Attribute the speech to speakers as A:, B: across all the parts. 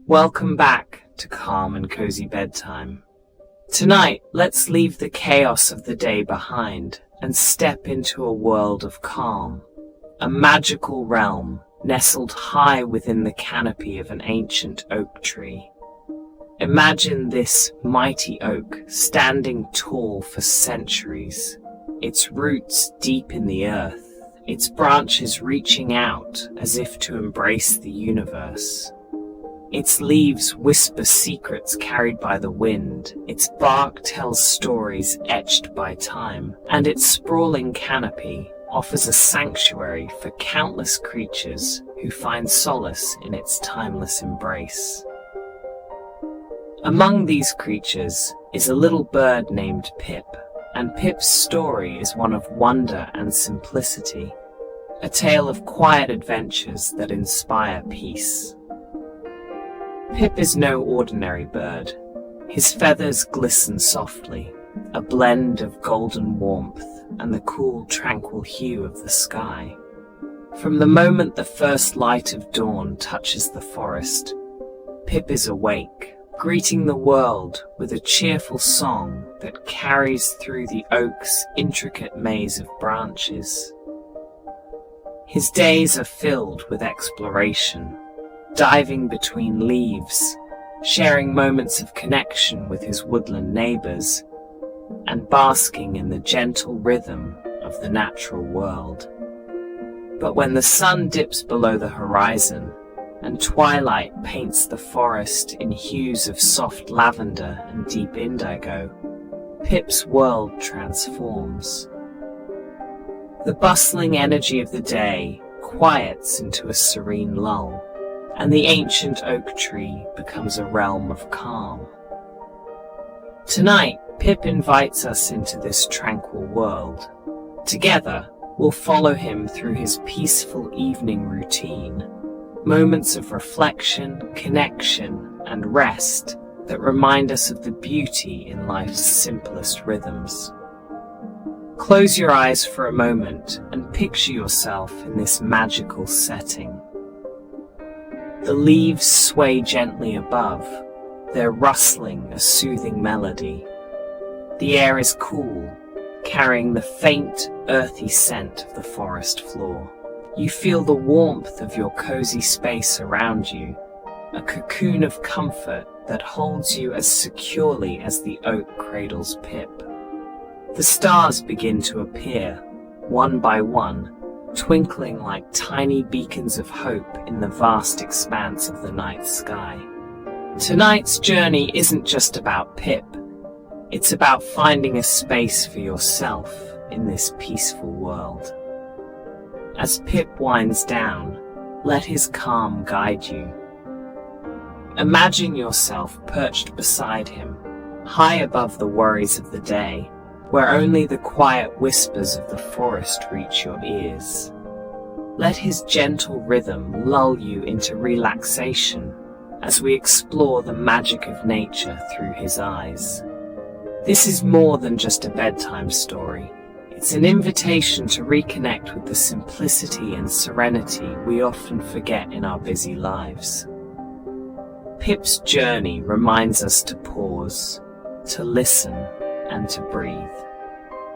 A: Welcome back to Calm and Cozy Bedtime. Tonight, let's leave the chaos of the day behind and step into a world of calm, a magical realm nestled high within the canopy of an ancient oak tree. Imagine this mighty oak standing tall for centuries, its roots deep in the earth, its branches reaching out as if to embrace the universe. Its leaves whisper secrets carried by the wind, its bark tells stories etched by time, and its sprawling canopy offers a sanctuary for countless creatures who find solace in its timeless embrace. Among these creatures is a little bird named Pip, and Pip's story is one of wonder and simplicity, a tale of quiet adventures that inspire peace. Pip is no ordinary bird. His feathers glisten softly, a blend of golden warmth and the cool, tranquil hue of the sky. From the moment the first light of dawn touches the forest, Pip is awake, greeting the world with a cheerful song that carries through the oak's intricate maze of branches. His days are filled with exploration, diving between leaves, sharing moments of connection with his woodland neighbors, and basking in the gentle rhythm of the natural world. But when the sun dips below the horizon, and twilight paints the forest in hues of soft lavender and deep indigo, Pip's world transforms. The bustling energy of the day quiets into a serene lull, and the ancient oak tree becomes a realm of calm. Tonight, Pip invites us into this tranquil world. Together, we'll follow him through his peaceful evening routine, moments of reflection, connection, and rest that remind us of the beauty in life's simplest rhythms. Close your eyes for a moment and picture yourself in this magical setting. The leaves sway gently above, their rustling a soothing melody. The air is cool, carrying the faint, earthy scent of the forest floor. You feel the warmth of your cozy space around you, a cocoon of comfort that holds you as securely as the oak cradles Pip. The stars begin to appear, one by one, twinkling like tiny beacons of hope in the vast expanse of the night sky. Tonight's journey isn't just about Pip. It's about finding a space for yourself in this peaceful world. As Pip winds down, let his calm guide you. Imagine yourself perched beside him, high above the worries of the day, where only the quiet whispers of the forest reach your ears. Let his gentle rhythm lull you into relaxation as we explore the magic of nature through his eyes. This is more than just a bedtime story. It's an invitation to reconnect with the simplicity and serenity we often forget in our busy lives. Pip's journey reminds us to pause, to listen, and to breathe.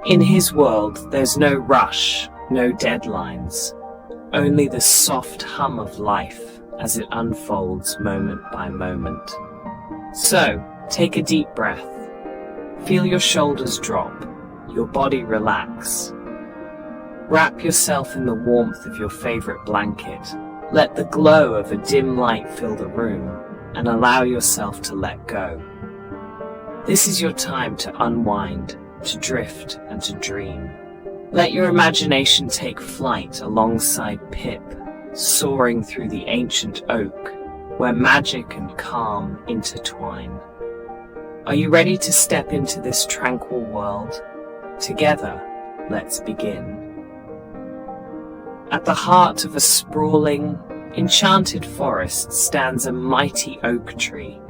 A: In his world, there's no rush, no deadlines, only the soft hum of life as it unfolds moment by moment. So, take a deep breath. Feel your shoulders drop, your body relax. Wrap yourself in the warmth of your favorite blanket. Let the glow of a dim light fill the room, and allow yourself to let go. This is your time to unwind, to drift, and to dream. Let your imagination take flight alongside Pip, soaring through the ancient oak, where magic and calm intertwine. Are you ready to step into this tranquil world? Together, let's begin. At the heart of a sprawling, enchanted forest stands a mighty oak tree,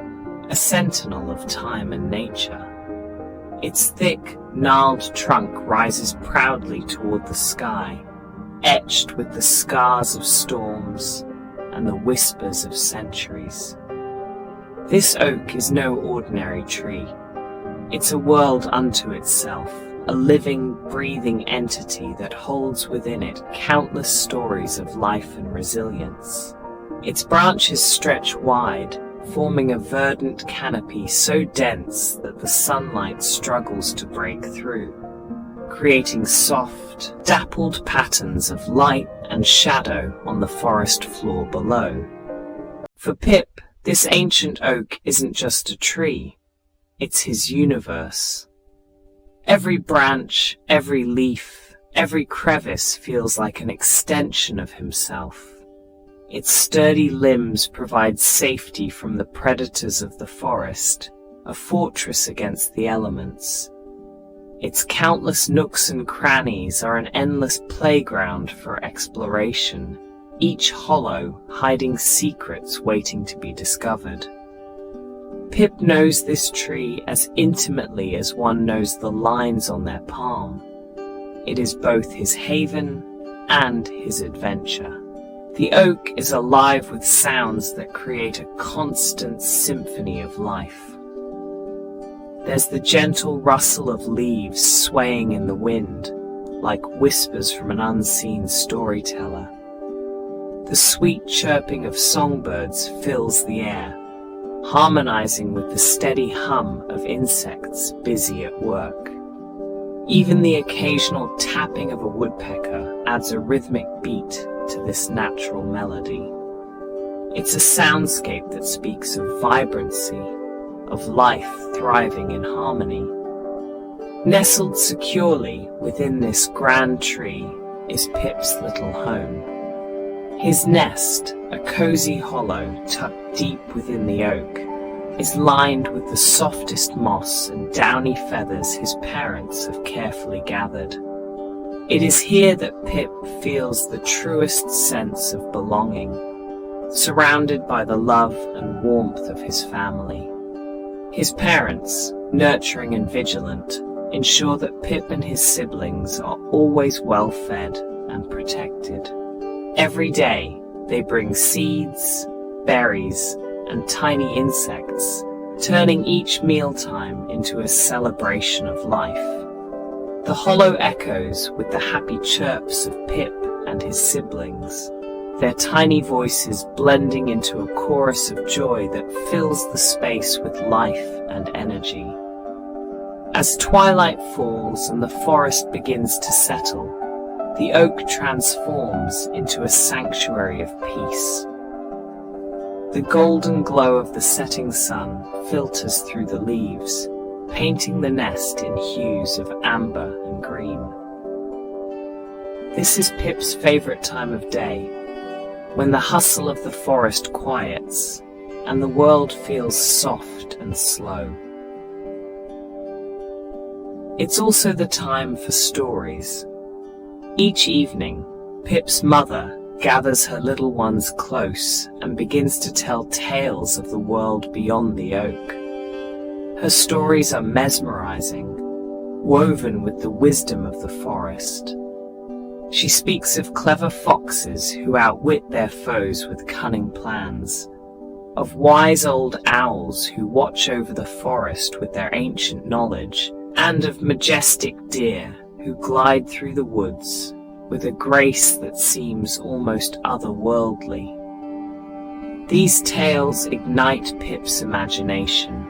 A: a sentinel of time and nature. Its thick, gnarled trunk rises proudly toward the sky, etched with the scars of storms and the whispers of centuries. This oak is no ordinary tree. It's a world unto itself, a living, breathing entity that holds within it countless stories of life and resilience. Its branches stretch wide, forming a verdant canopy so dense that the sunlight struggles to break through, creating soft, dappled patterns of light and shadow on the forest floor below. For Pip, this ancient oak isn't just a tree, it's his universe. Every branch, every leaf, every crevice feels like an extension of himself. Its sturdy limbs provide safety from the predators of the forest, a fortress against the elements. Its countless nooks and crannies are an endless playground for exploration, each hollow hiding secrets waiting to be discovered. Pip knows this tree as intimately as one knows the lines on their palm. It is both his haven and his adventure. The oak is alive with sounds that create a constant symphony of life. There's the gentle rustle of leaves swaying in the wind, like whispers from an unseen storyteller. The sweet chirping of songbirds fills the air, harmonizing with the steady hum of insects busy at work. Even the occasional tapping of a woodpecker adds a rhythmic beat to this natural melody. It's a soundscape that speaks of vibrancy, of life thriving in harmony. Nestled securely within this grand tree is Pip's little home. His nest, a cozy hollow tucked deep within the oak, is lined with the softest moss and downy feathers his parents have carefully gathered. It is here that Pip feels the truest sense of belonging, surrounded by the love and warmth of his family. His parents, nurturing and vigilant, ensure that Pip and his siblings are always well fed and protected. Every day, they bring seeds, berries, and tiny insects, turning each mealtime into a celebration of life. The hollow echoes with the happy chirps of Pip and his siblings, their tiny voices blending into a chorus of joy that fills the space with life and energy. As twilight falls and the forest begins to settle, the oak transforms into a sanctuary of peace. The golden glow of the setting sun filters through the leaves, painting the nest in hues of amber and green. This is Pip's favorite time of day, when the hustle of the forest quiets and the world feels soft and slow. It's also the time for stories. Each evening, Pip's mother gathers her little ones close and begins to tell tales of the world beyond the oak. Her stories are mesmerizing, woven with the wisdom of the forest. She speaks of clever foxes who outwit their foes with cunning plans, of wise old owls who watch over the forest with their ancient knowledge, and of majestic deer who glide through the woods with a grace that seems almost otherworldly. These tales ignite Pip's imagination,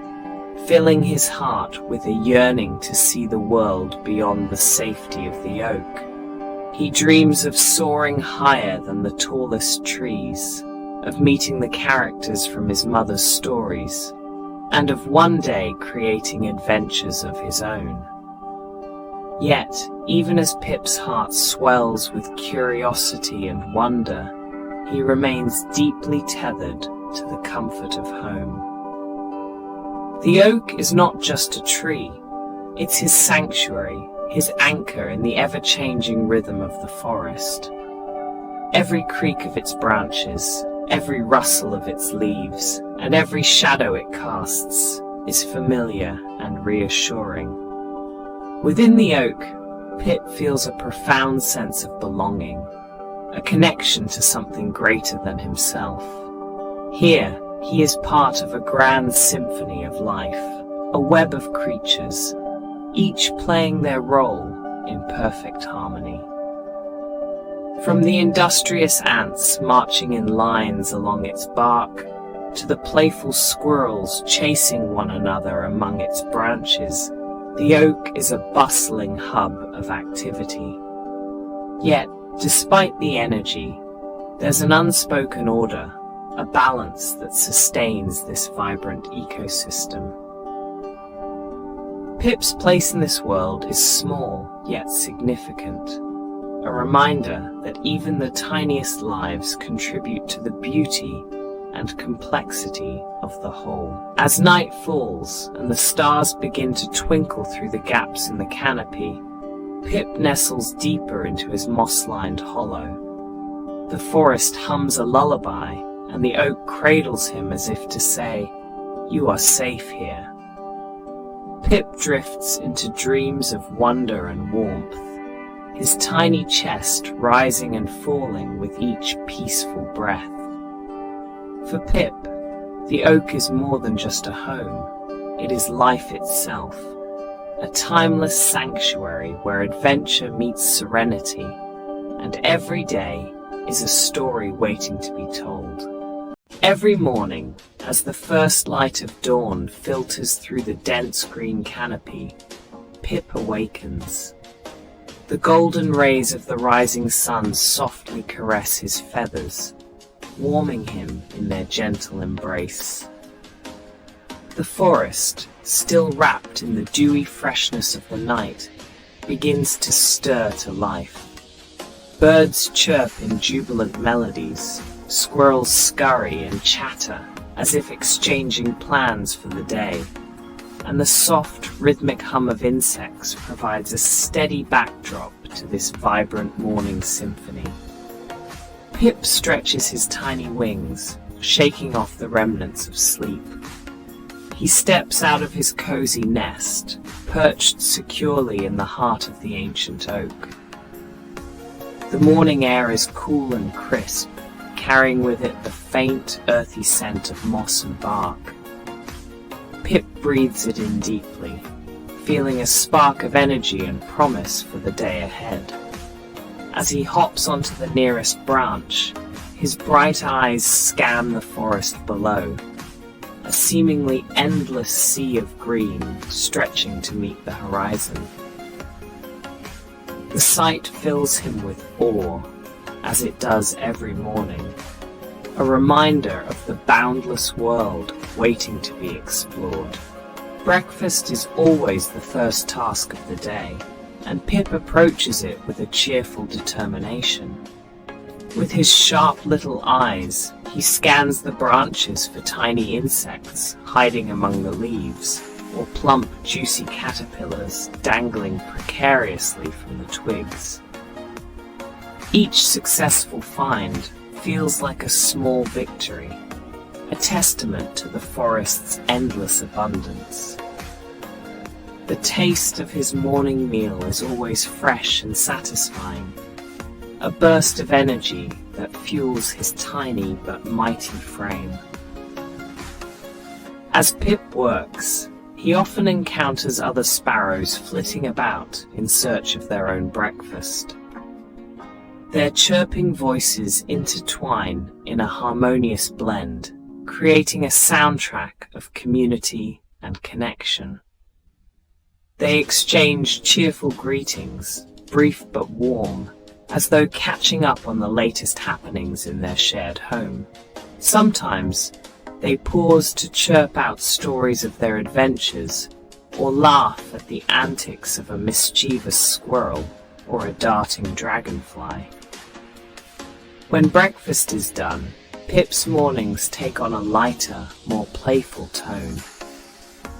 A: filling his heart with a yearning to see the world beyond the safety of the oak. He dreams of soaring higher than the tallest trees, of meeting the characters from his mother's stories, and of one day creating adventures of his own. Yet, even as Pip's heart swells with curiosity and wonder, he remains deeply tethered to the comfort of home. The oak is not just a tree, it's his sanctuary, his anchor in the ever-changing rhythm of the forest. Every creak of its branches, every rustle of its leaves, and every shadow it casts is familiar and reassuring. Within the oak, Pip feels a profound sense of belonging, a connection to something greater than himself. Here, He is part of a grand symphony of life, a web of creatures, each playing their role in perfect harmony. From the industrious ants marching in lines along its bark, to the playful squirrels chasing one another among its branches, the oak is a bustling hub of activity. Yet, despite the energy, there's an unspoken order, a balance that sustains this vibrant ecosystem. Pip's place in this world is small yet significant, a reminder that even the tiniest lives contribute to the beauty and complexity of the whole. As night falls and the stars begin to twinkle through the gaps in the canopy, Pip nestles deeper into his moss-lined hollow. The forest hums a lullaby, and the oak cradles him as if to say, "You are safe here." Pip drifts into dreams of wonder and warmth, his tiny chest rising and falling with each peaceful breath. For Pip, the oak is more than just a home. It is life itself, a timeless sanctuary where adventure meets serenity, and every day is a story waiting to be told. Every morning, as the first light of dawn filters through the dense green canopy, Pip awakens. The golden rays of the rising sun softly caress his feathers, warming him in their gentle embrace. The forest, still wrapped in the dewy freshness of the night, begins to stir to life. Birds chirp in jubilant melodies, squirrels scurry and chatter as if exchanging plans for the day, and the soft, rhythmic hum of insects provides a steady backdrop to this vibrant morning symphony. Pip stretches his tiny wings, shaking off the remnants of sleep. He steps out of his cozy nest, perched securely in the heart of the ancient oak. The morning air is cool and crisp, carrying with it the faint, earthy scent of moss and bark. Pip breathes it in deeply, feeling a spark of energy and promise for the day ahead. As he hops onto the nearest branch, his bright eyes scan the forest below, a seemingly endless sea of green stretching to meet the horizon. The sight fills him with awe, as it does every morning, a reminder of the boundless world waiting to be explored. Breakfast is always the first task of the day, and Pip approaches it with a cheerful determination. With his sharp little eyes, he scans the branches for tiny insects hiding among the leaves, or plump, juicy caterpillars dangling precariously from the twigs. Each successful find feels like a small victory, a testament to the forest's endless abundance. The taste of his morning meal is always fresh and satisfying, a burst of energy that fuels his tiny but mighty frame. As Pip works, he often encounters other sparrows flitting about in search of their own breakfast. Their chirping voices intertwine in a harmonious blend, creating a soundtrack of community and connection. They exchange cheerful greetings, brief but warm, as though catching up on the latest happenings in their shared home. Sometimes, they pause to chirp out stories of their adventures, or laugh at the antics of a mischievous squirrel or a darting dragonfly. When breakfast is done, Pip's mornings take on a lighter, more playful tone.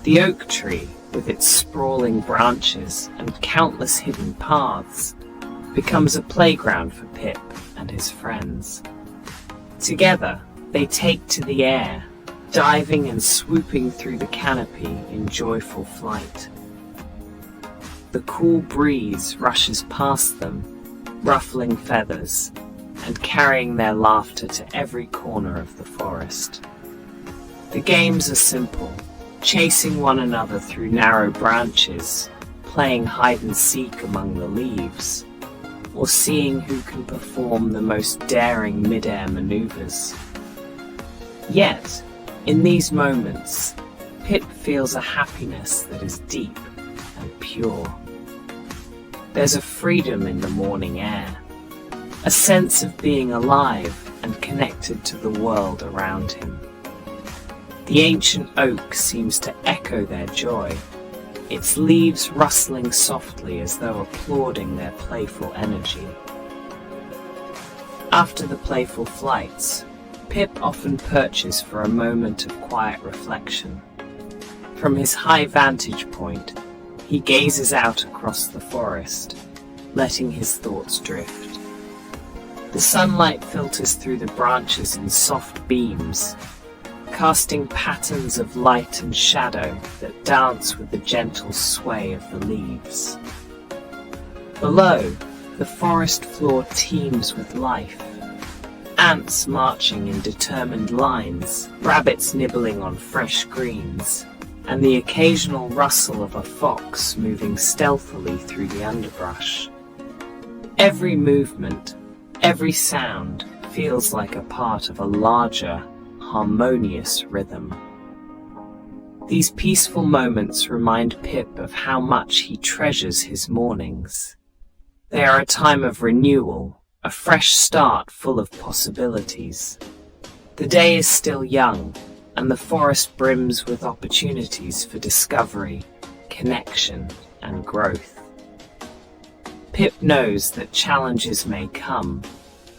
A: The oak tree, with its sprawling branches and countless hidden paths, becomes a playground for Pip and his friends. Together, they take to the air, diving and swooping through the canopy in joyful flight. The cool breeze rushes past them, ruffling feathers, and carrying their laughter to every corner of the forest. The games are simple, chasing one another through narrow branches, playing hide and seek among the leaves, or seeing who can perform the most daring mid-air maneuvers. Yet, in these moments, Pip feels a happiness that is deep and pure. There's a freedom in the morning air, a sense of being alive and connected to the world around him. The ancient oak seems to echo their joy, its leaves rustling softly as though applauding their playful energy. After the playful flights, Pip often perches for a moment of quiet reflection. From his high vantage point, he gazes out across the forest, letting his thoughts drift. The sunlight filters through the branches in soft beams, casting patterns of light and shadow that dance with the gentle sway of the leaves. Below, the forest floor teems with life. Ants marching in determined lines, rabbits nibbling on fresh greens, and the occasional rustle of a fox moving stealthily through the underbrush. Every movement, every sound feels like a part of a larger, harmonious rhythm. These peaceful moments remind Pip of how much he treasures his mornings. They are a time of renewal, a fresh start full of possibilities. The day is still young, and the forest brims with opportunities for discovery, connection, and growth. Pip knows that challenges may come,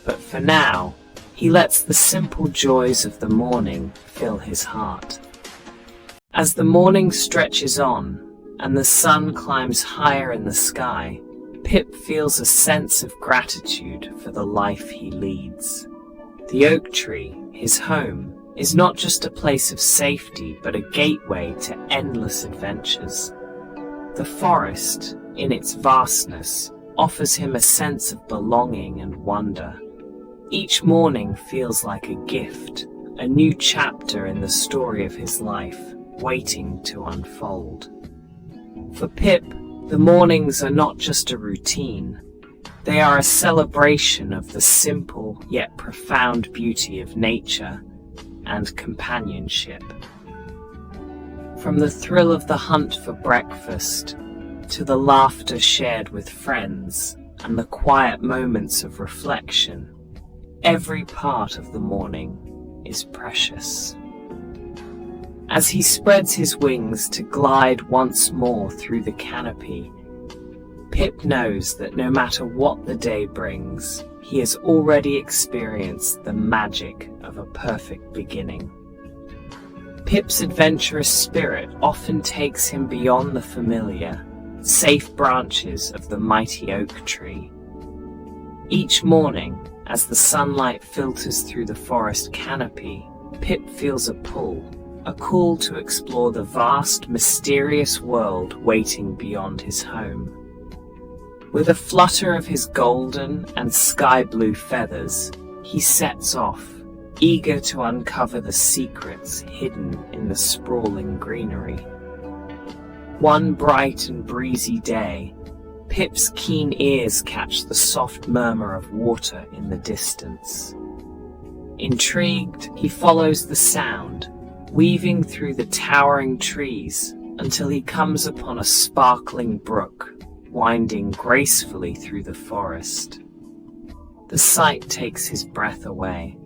A: but for now, he lets the simple joys of the morning fill his heart. As the morning stretches on, and the sun climbs higher in the sky, Pip feels a sense of gratitude for the life he leads. The oak tree, his home, is not just a place of safety, but a gateway to endless adventures. The forest, in its vastness, offers him a sense of belonging and wonder. Each morning feels like a gift, a new chapter in the story of his life, waiting to unfold. For Pip, the mornings are not just a routine. They are a celebration of the simple yet profound beauty of nature and companionship. From the thrill of the hunt for breakfast, to the laughter shared with friends and the quiet moments of reflection, every part of the morning is precious. As he spreads his wings to glide once more through the canopy, Pip knows that no matter what the day brings, he has already experienced the magic of a perfect beginning. Pip's adventurous spirit often takes him beyond the familiar, safe branches of the mighty oak tree. Each morning, as the sunlight filters through the forest canopy, Pip feels a call to explore the vast, mysterious world waiting beyond his home. With a flutter of his golden and sky-blue feathers, he sets off, eager to uncover the secrets hidden in the sprawling greenery. One bright and breezy day, Pip's keen ears catch the soft murmur of water in the distance. Intrigued, he follows the sound, weaving through the towering trees until he comes upon a sparkling brook, winding gracefully through the forest. The sight takes his breath away.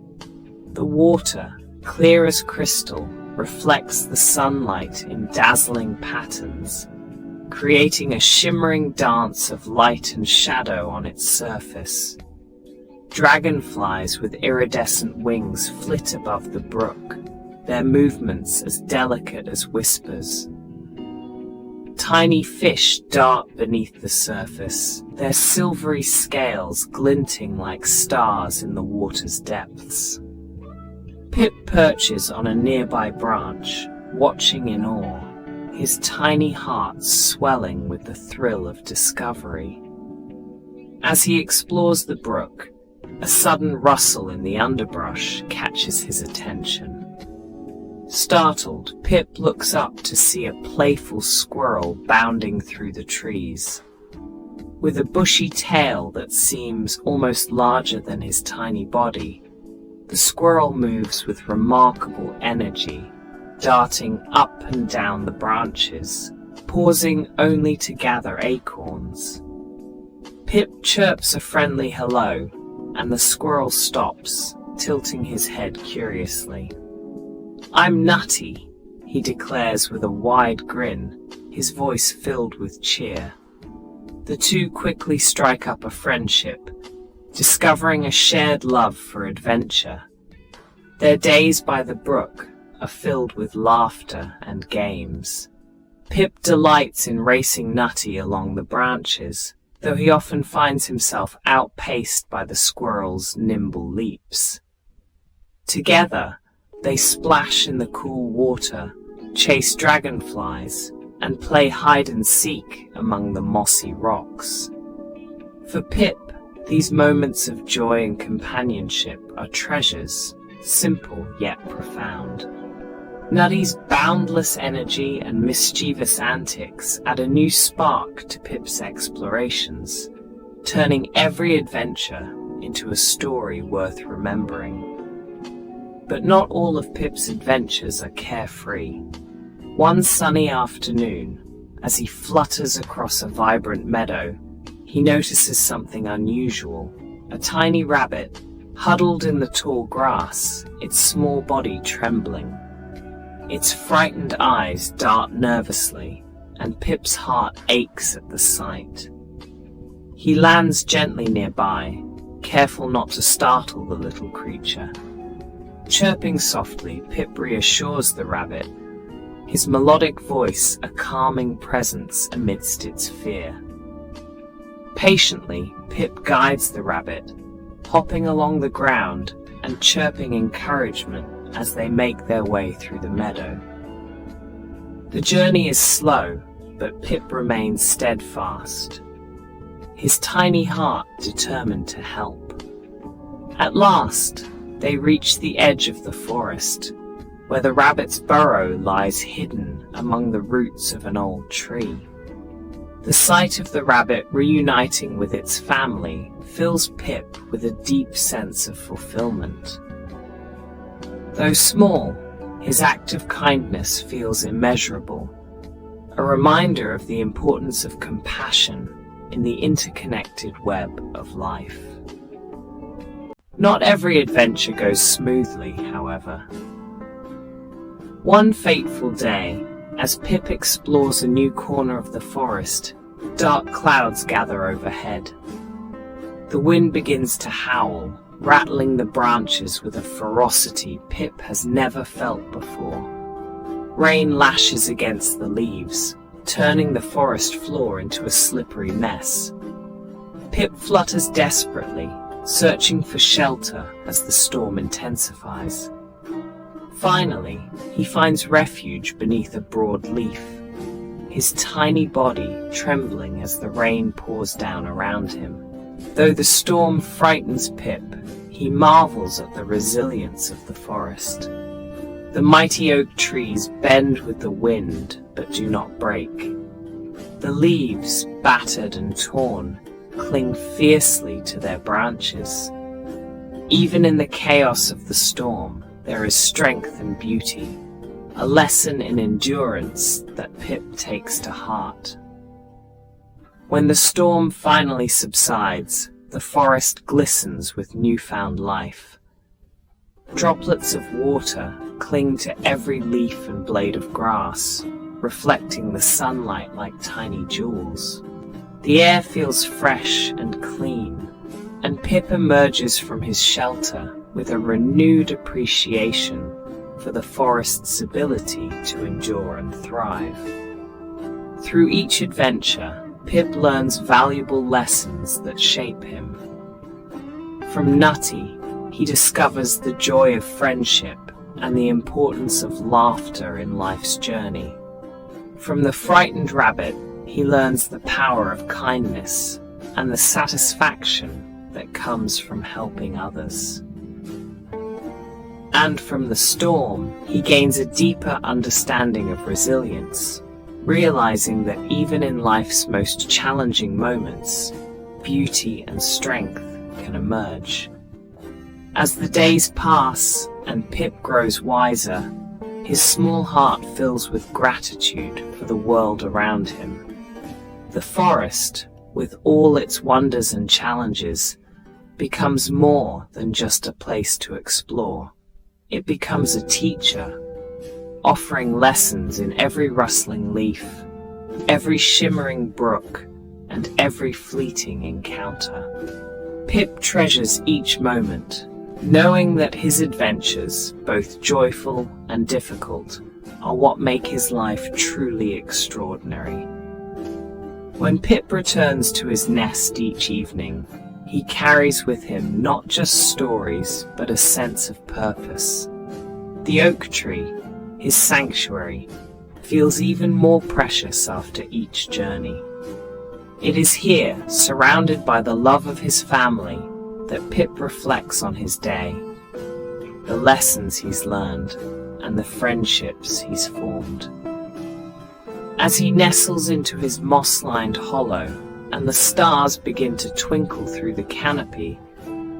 A: The water, clear as crystal, reflects the sunlight in dazzling patterns, creating a shimmering dance of light and shadow on its surface. Dragonflies with iridescent wings flit above the brook, their movements as delicate as whispers. Tiny fish dart beneath the surface, their silvery scales glinting like stars in the water's depths. Pip perches on a nearby branch, watching in awe, his tiny heart swelling with the thrill of discovery. As he explores the brook, a sudden rustle in the underbrush catches his attention. Startled, Pip looks up to see a playful squirrel bounding through the trees. With a bushy tail that seems almost larger than his tiny body, the squirrel moves with remarkable energy, darting up and down the branches, pausing only to gather acorns. Pip chirps a friendly hello, and the squirrel stops, tilting his head curiously. "I'm Nutty," he declares with a wide grin, his voice filled with cheer. The two quickly strike up a friendship, discovering a shared love for adventure. Their days by the brook are filled with laughter and games. Pip delights in racing Nutty along the branches, though he often finds himself outpaced by the squirrel's nimble leaps. Together, they splash in the cool water, chase dragonflies, and play hide-and-seek among the mossy rocks. For Pip, these moments of joy and companionship are treasures, simple yet profound. Nutty's boundless energy and mischievous antics add a new spark to Pip's explorations, turning every adventure into a story worth remembering. But not all of Pip's adventures are carefree. One sunny afternoon, as he flutters across a vibrant meadow, he notices something unusual. A tiny rabbit, huddled in the tall grass, its small body trembling. Its frightened eyes dart nervously, and Pip's heart aches at the sight. He lands gently nearby, careful not to startle the little creature. Chirping softly, Pip reassures the rabbit, his melodic voice a calming presence amidst its fear. Patiently, Pip guides the rabbit, hopping along the ground and chirping encouragement as they make their way through the meadow. The journey is slow, but Pip remains steadfast, his tiny heart determined to help. At last, they reach the edge of the forest, where the rabbit's burrow lies hidden among the roots of an old tree. The sight of the rabbit reuniting with its family fills Pip with a deep sense of fulfillment. Though small, his act of kindness feels immeasurable, a reminder of the importance of compassion in the interconnected web of life. Not every adventure goes smoothly, however. One fateful day, as Pip explores a new corner of the forest, dark clouds gather overhead. The wind begins to howl, rattling the branches with a ferocity Pip has never felt before. Rain lashes against the leaves, turning the forest floor into a slippery mess. Pip flutters desperately, searching for shelter as the storm intensifies. Finally, he finds refuge beneath a broad leaf, his tiny body trembling as the rain pours down around him. Though the storm frightens Pip, he marvels at the resilience of the forest. The mighty oak trees bend with the wind, but do not break. The leaves, battered and torn, cling fiercely to their branches. Even in the chaos of the storm, there is strength and beauty, a lesson in endurance that Pip takes to heart. When the storm finally subsides, the forest glistens with newfound life. Droplets of water cling to every leaf and blade of grass, reflecting the sunlight like tiny jewels. The air feels fresh and clean, and Pip emerges from his shelter with a renewed appreciation for the forest's ability to endure and thrive. Through each adventure, Pip learns valuable lessons that shape him. From Nutty, he discovers the joy of friendship and the importance of laughter in life's journey. From the frightened rabbit, he learns the power of kindness and the satisfaction that comes from helping others. And from the storm, he gains a deeper understanding of resilience, realizing that even in life's most challenging moments, beauty and strength can emerge. As the days pass and Pip grows wiser, his small heart fills with gratitude for the world around him. The forest, with all its wonders and challenges, becomes more than just a place to explore. It becomes a teacher, offering lessons in every rustling leaf, every shimmering brook, and every fleeting encounter. Pip treasures each moment, knowing that his adventures, both joyful and difficult, are what make his life truly extraordinary. When Pip returns to his nest each evening, he carries with him not just stories, but a sense of purpose. The oak tree, his sanctuary, feels even more precious after each journey. It is here, surrounded by the love of his family, that Pip reflects on his day, the lessons he's learned, and the friendships he's formed. As he nestles into his moss-lined hollow, and the stars begin to twinkle through the canopy,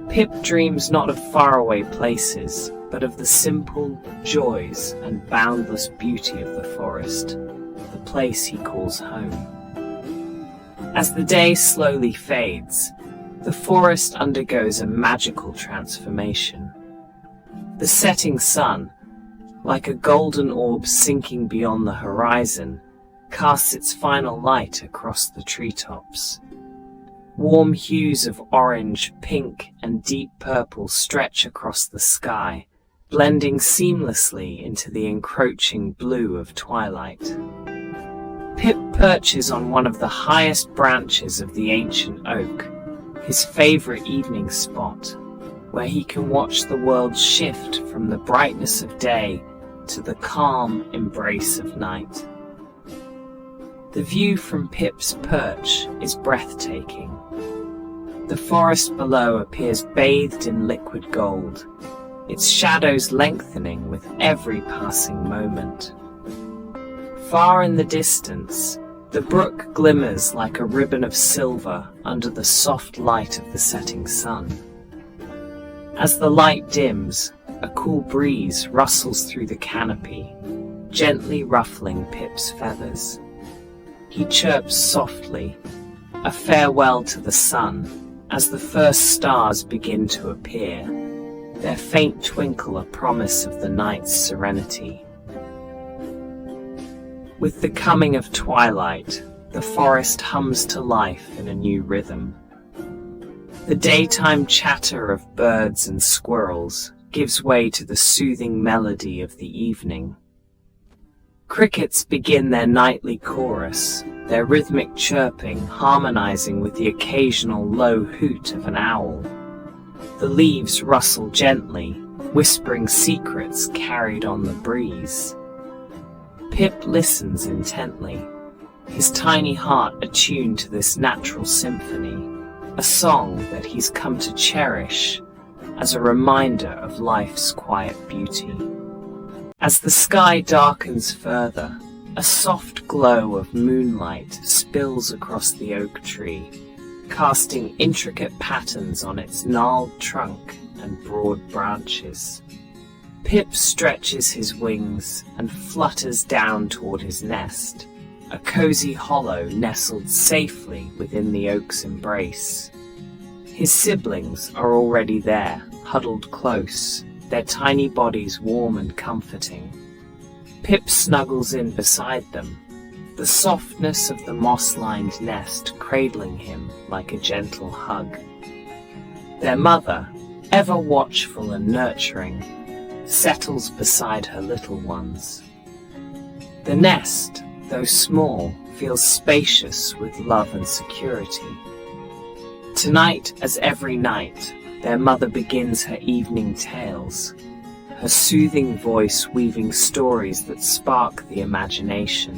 A: Pip dreams not of faraway places, but of the simple joys and boundless beauty of the forest, the place he calls home. As the day slowly fades, the forest undergoes a magical transformation. The setting sun, like a golden orb sinking beyond the horizon, casts its final light across the treetops. Warm hues of orange, pink, and deep purple stretch across the sky, blending seamlessly into the encroaching blue of twilight. Pip perches on one of the highest branches of the ancient oak, his favorite evening spot, where he can watch the world shift from the brightness of day to the calm embrace of night. The view from Pip's perch is breathtaking. The forest below appears bathed in liquid gold, its shadows lengthening with every passing moment. Far in the distance, the brook glimmers like a ribbon of silver under the soft light of the setting sun. As the light dims, a cool breeze rustles through the canopy, gently ruffling Pip's feathers. He chirps softly, a farewell to the sun, as the first stars begin to appear, their faint twinkle a promise of the night's serenity. With the coming of twilight, the forest hums to life in a new rhythm. The daytime chatter of birds and squirrels gives way to the soothing melody of the evening. Crickets begin their nightly chorus, their rhythmic chirping harmonizing with the occasional low hoot of an owl. The leaves rustle gently, whispering secrets carried on the breeze. Pip listens intently, his tiny heart attuned to this natural symphony, a song that he's come to cherish as a reminder of life's quiet beauty. As the sky darkens further, a soft glow of moonlight spills across the oak tree, casting intricate patterns on its gnarled trunk and broad branches. Pip stretches his wings and flutters down toward his nest, a cozy hollow nestled safely within the oak's embrace. His siblings are already there, huddled close, their tiny bodies warm and comforting. Pip snuggles in beside them, the softness of the moss-lined nest cradling him like a gentle hug. Their mother, ever watchful and nurturing, settles beside her little ones. The nest, though small, feels spacious with love and security. Tonight, as every night, their mother begins her evening tales, her soothing voice weaving stories that spark the imagination.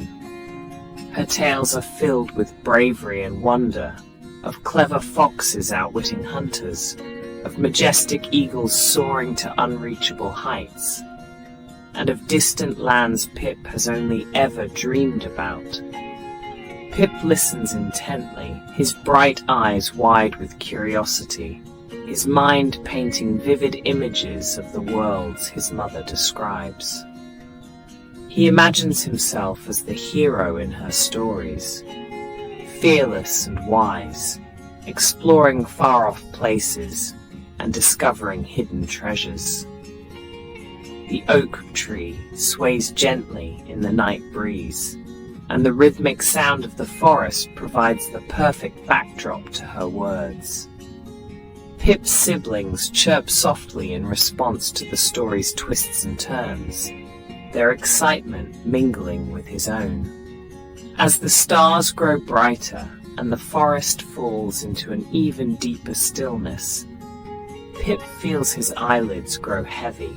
A: Her tales are filled with bravery and wonder, of clever foxes outwitting hunters, of majestic eagles soaring to unreachable heights, and of distant lands Pip has only ever dreamed about. Pip listens intently, his bright eyes wide with curiosity, his mind painting vivid images of the worlds his mother describes. He imagines himself as the hero in her stories, fearless and wise, exploring far-off places and discovering hidden treasures. The oak tree sways gently in the night breeze, and the rhythmic sound of the forest provides the perfect backdrop to her words. Pip's siblings chirp softly in response to the story's twists and turns, their excitement mingling with his own. As the stars grow brighter and the forest falls into an even deeper stillness, Pip feels his eyelids grow heavy.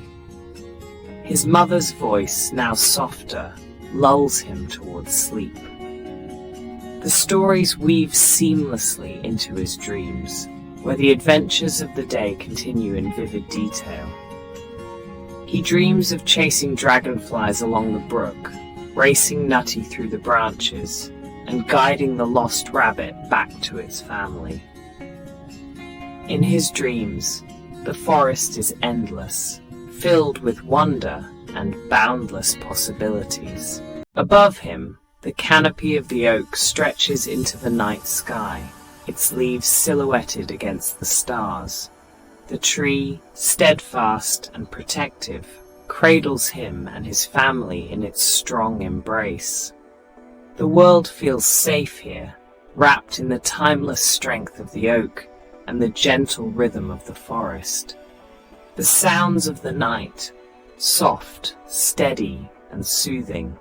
A: His mother's voice, now softer, lulls him towards sleep. The stories weave seamlessly into his dreams, where the adventures of the day continue in vivid detail. He dreams of chasing dragonflies along the brook, racing Nutty through the branches, and guiding the lost rabbit back to its family. In his dreams, the forest is endless, filled with wonder and boundless possibilities. Above him, the canopy of the oak stretches into the night sky, its leaves silhouetted against the stars. The tree, steadfast and protective, cradles him and his family in its strong embrace. The world feels safe here, wrapped in the timeless strength of the oak and the gentle rhythm of the forest. The sounds of the night, soft, steady, and soothing,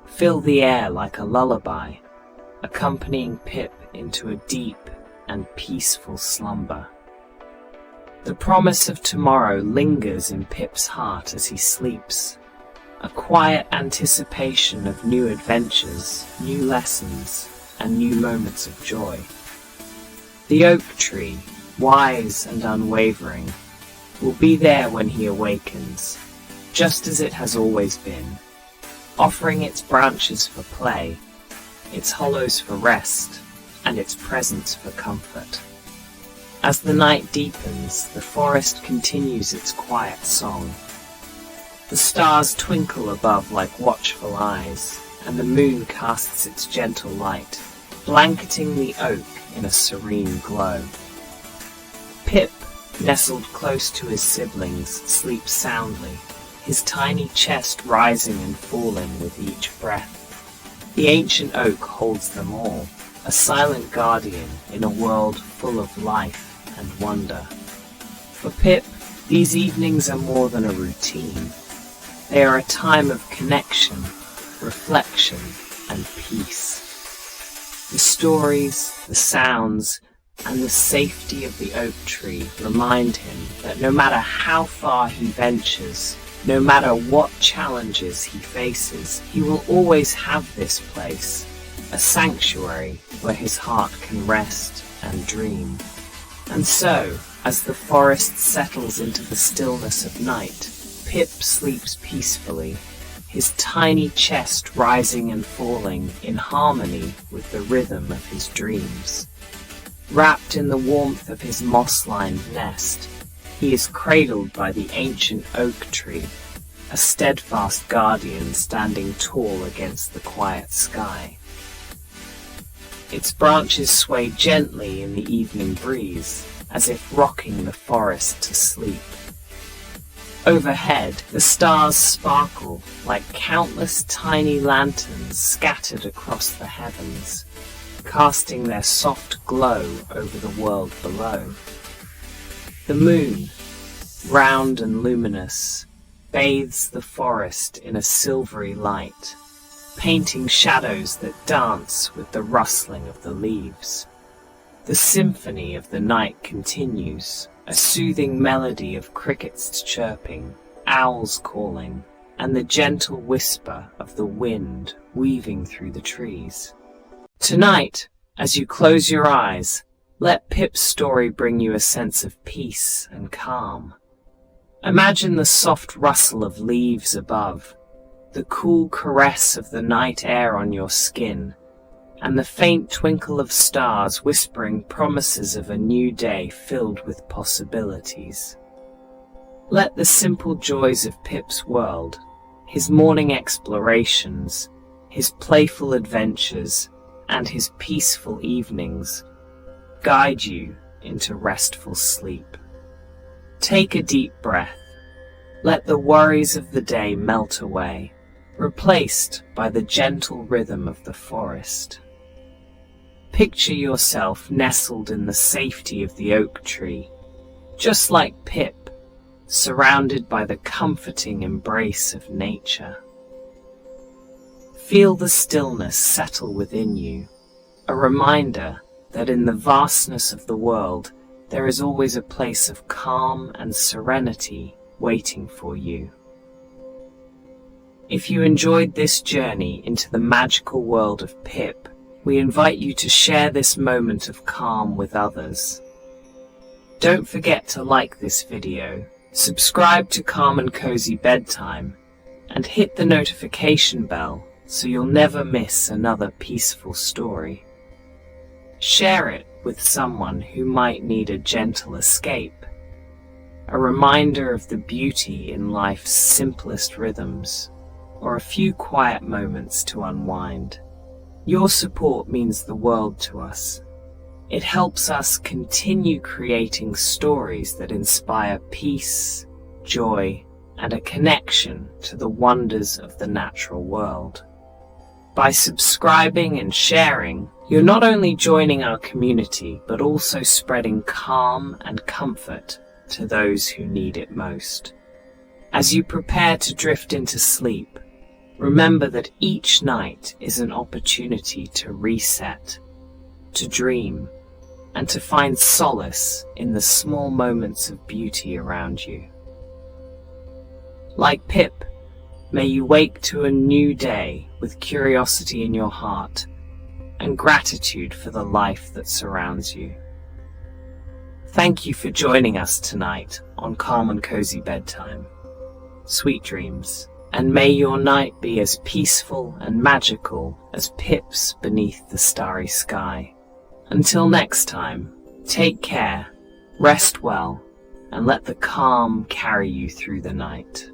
A: fill the air like a lullaby, accompanying Pip into a deep and peaceful slumber. The promise of tomorrow lingers in Pip's heart as he sleeps, a quiet anticipation of new adventures, new lessons, and new moments of joy. The oak tree, wise and unwavering, will be there when he awakens, just as it has always been, offering its branches for play, its hollows for rest, and its presence for comfort. As the night deepens, the forest continues its quiet song. The stars twinkle above like watchful eyes, and the moon casts its gentle light, blanketing the oak in a serene glow. Pip, nestled close to his siblings, sleeps soundly, his tiny chest rising and falling with each breath. The ancient oak holds them all, a silent guardian in a world full of life and wonder. For Pip, these evenings are more than a routine. They are a time of connection, reflection, and peace. The stories, the sounds, and the safety of the oak tree remind him that no matter how far he ventures, no matter what challenges he faces, he will always have this place, a sanctuary where his heart can rest and dream. And so, as the forest settles into the stillness of night, Pip sleeps peacefully, his tiny chest rising and falling in harmony with the rhythm of his dreams. Wrapped in the warmth of his moss-lined nest, he is cradled by the ancient oak tree, a steadfast guardian standing tall against the quiet sky. Its branches sway gently in the evening breeze, as if rocking the forest to sleep. Overhead, the stars sparkle like countless tiny lanterns scattered across the heavens, casting their soft glow over the world below. The moon, round and luminous, bathes the forest in a silvery light, painting shadows that dance with the rustling of the leaves. The symphony of the night continues, a soothing melody of crickets chirping, owls calling, and the gentle whisper of the wind weaving through the trees. Tonight, as you close your eyes, Let Pip's story bring you a sense of peace and calm. Imagine the soft rustle of leaves above, the cool caress of the night air on your skin, and the faint twinkle of stars whispering promises of a new day filled with possibilities. Let the simple joys of Pip's world, his morning explorations, his playful adventures, and his peaceful evenings guide you into restful sleep. Take a deep breath. Let the worries of the day melt away, replaced by the gentle rhythm of the forest. Picture yourself nestled in the safety of the oak tree, just like Pip, surrounded by the comforting embrace of nature. Feel the stillness settle within you, a reminder that in the vastness of the world, there is always a place of calm and serenity waiting for you. If you enjoyed this journey into the magical world of Pip, we invite you to share this moment of calm with others. Don't forget to like this video, subscribe to Calm and Cozy Bedtime, and hit the notification bell so you'll never miss another peaceful story. Share it with someone who might need a gentle escape, a reminder of the beauty in life's simplest rhythms, or a few quiet moments to unwind. Your support means the world to us. It helps us continue creating stories that inspire peace, joy, and a connection to the wonders of the natural world. By subscribing and sharing, you're not only joining our community, but also spreading calm and comfort to those who need it most. As you prepare to drift into sleep, remember that each night is an opportunity to reset, to dream, and to find solace in the small moments of beauty around you. Like Pip, may you wake to a new day with curiosity in your heart and gratitude for the life that surrounds you. Thank you for joining us tonight on Calm and Cozy Bedtime. Sweet dreams, and may your night be as peaceful and magical as Pip's beneath the starry sky. Until next time, take care, rest well, and let the calm carry you through the night.